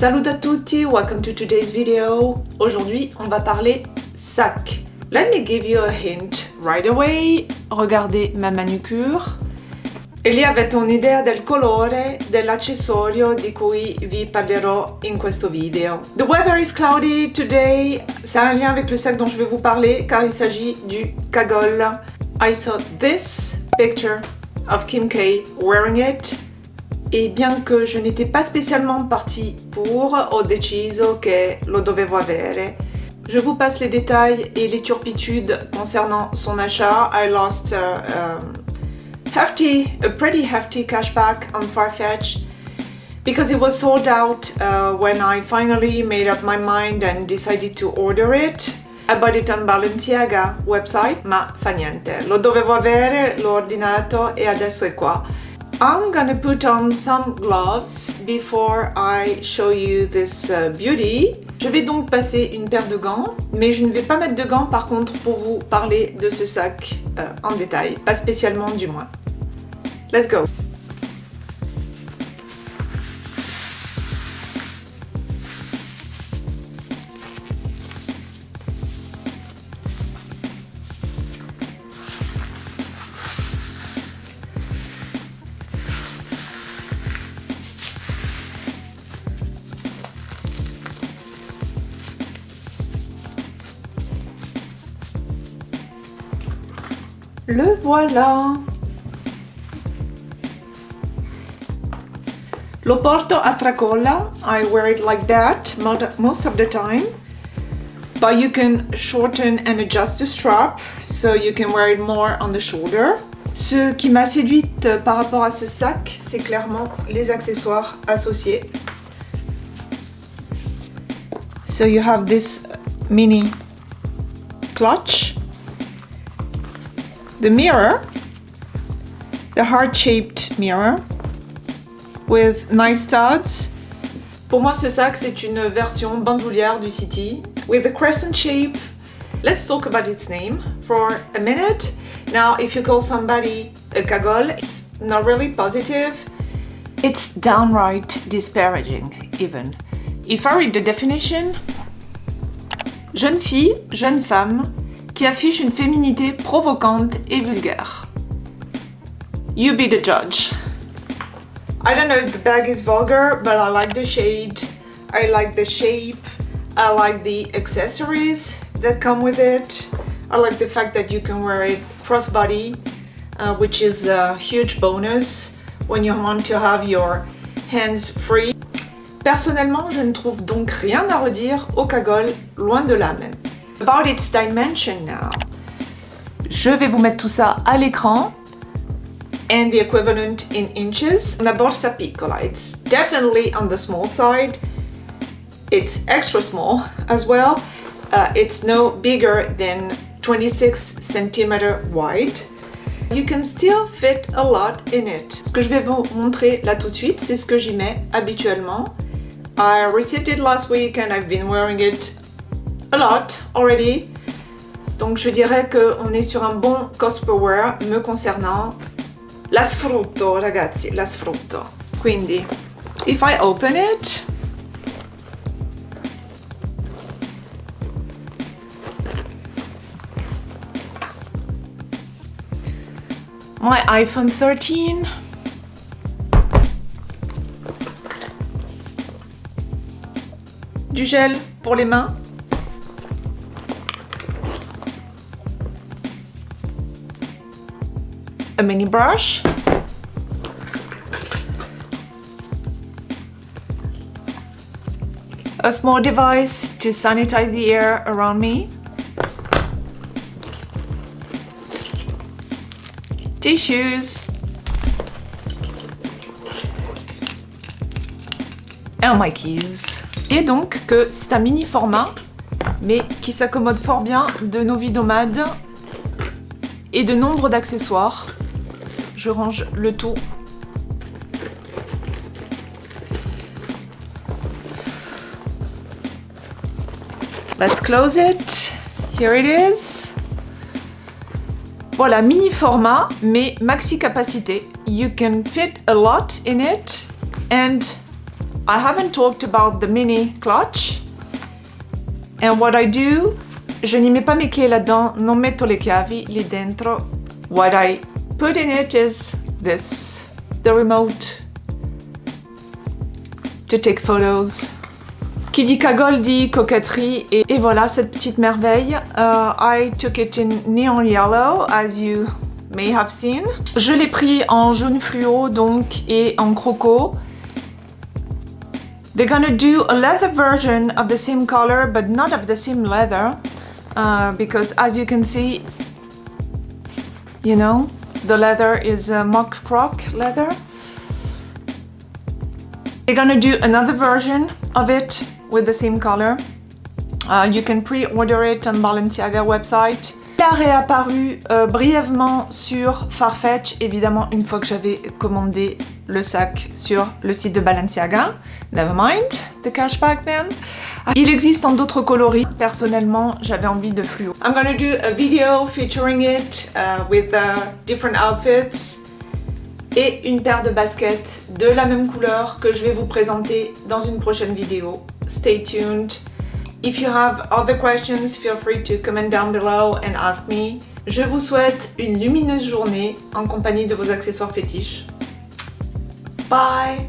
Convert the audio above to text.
Salut à tutti, welcome to today's video. Aujourd'hui, on va parler sac. Let me give you a hint right away. Regardez ma manucure. E lì avete un'idea del colore dell'accessorio di cui vi parlerò in questo video. The weather is cloudy today. C'est un lien avec le sac dont je vais vous parler car il s'agit du Kagol. I saw this picture of Kim K wearing it. Et bien que je n'étais pas spécialement partie pour, ho deciso che lo dovevo avere. Je vous passe les détails et les turpitudes concernant son achat. I lost a pretty hefty cashback on Farfetch because it was sold out when I finally made up my mind and decided to order it. I bought it on Balenciaga website, ma fa niente. Lo dovevo avere, l'ho ordinato e adesso è qua. I'm gonna put on some gloves before I show you this beauty. Je vais donc passer une paire de gants, mais je ne vais pas mettre de gants par contre pour vous parler de ce sac en détail, pas spécialement du moins. Let's go! Le voilà! Lo porto a tracolla. I wear it like that most of the time. But you can shorten and adjust the strap so you can wear it more on the shoulder. Ce qui m'a séduite par rapport à ce sac, c'est clairement les accessoires associés. So you have this mini clutch. The mirror, the heart-shaped mirror with nice studs. Pour moi, ce sac, c'est une version bandoulière du City with a crescent shape. Let's talk about its name for a minute. Now, if you call somebody a Kagol, it's not really positive. It's downright disparaging, even. If I read the definition, jeune fille, jeune femme, qui affiche une féminité provocante et vulgaire. You be the judge. I don't know if the bag is vulgar, but I like the shade, I like the shape, I like the accessories that come with it. I like the fact that you can wear it crossbody, which is a huge bonus when you want to have your hands free. Personnellement, je ne trouve donc rien à redire au Kagol, loin de là même. About its dimension now. Je vais vous mettre tout ça à l'écran. And the equivalent in inches. Una borsa piccola. It's definitely on the small side. It's extra small as well. It's no bigger than 26 cm wide. You can still fit a lot in it. Ce que je vais vous montrer là tout de suite, c'est ce que j'y mets habituellement. I received it last week and I've been wearing it a lot already. Donc je dirais qu'on est sur un bon cost per wear me concernant. La sfrutto, ragazzi, la sfrutto. Quindi, if I open it, my iPhone 13. Du gel pour les mains. A mini brush. A small device to sanitize the air around me. Tissues. And my keys. Et donc que c'est un mini format, mais qui s'accommode fort bien de nos vies nomades et de nombre d'accessoires. Je range le tout. Let's close it. Here it is. Voilà, mini format, mais maxi capacité. You can fit a lot in it and I haven't talked about the mini clutch. And what I do, je n'y mets pas mes clés là-dedans, non metto le chiavi lì dentro. What I put in it is this, the remote to take photos. Qui dit cagole dit coquetterie et voilà cette petite merveille. I took it in neon yellow as you may have seen. Je l'ai pris en jaune fluo donc et en croco. They're gonna do a leather version of the same color but not of the same leather because as you can see, you know, the leather is mock croc leather. They're gonna do another version of it with the same color. You can pre-order it on Balenciaga website. Il a réapparu brièvement sur Farfetch, évidemment une fois que j'avais commandé le sac sur le site de Balenciaga. Never mind, the cashback then. Il existe en d'autres coloris. Personnellement, j'avais envie de fluo. I'm gonna do a video featuring it with different outfits et une paire de baskets de la même couleur que je vais vous présenter dans une prochaine vidéo. Stay tuned. If you have other questions, feel free to comment down below and ask me. Je vous souhaite une lumineuse journée en compagnie de vos accessoires fétiches. Bye!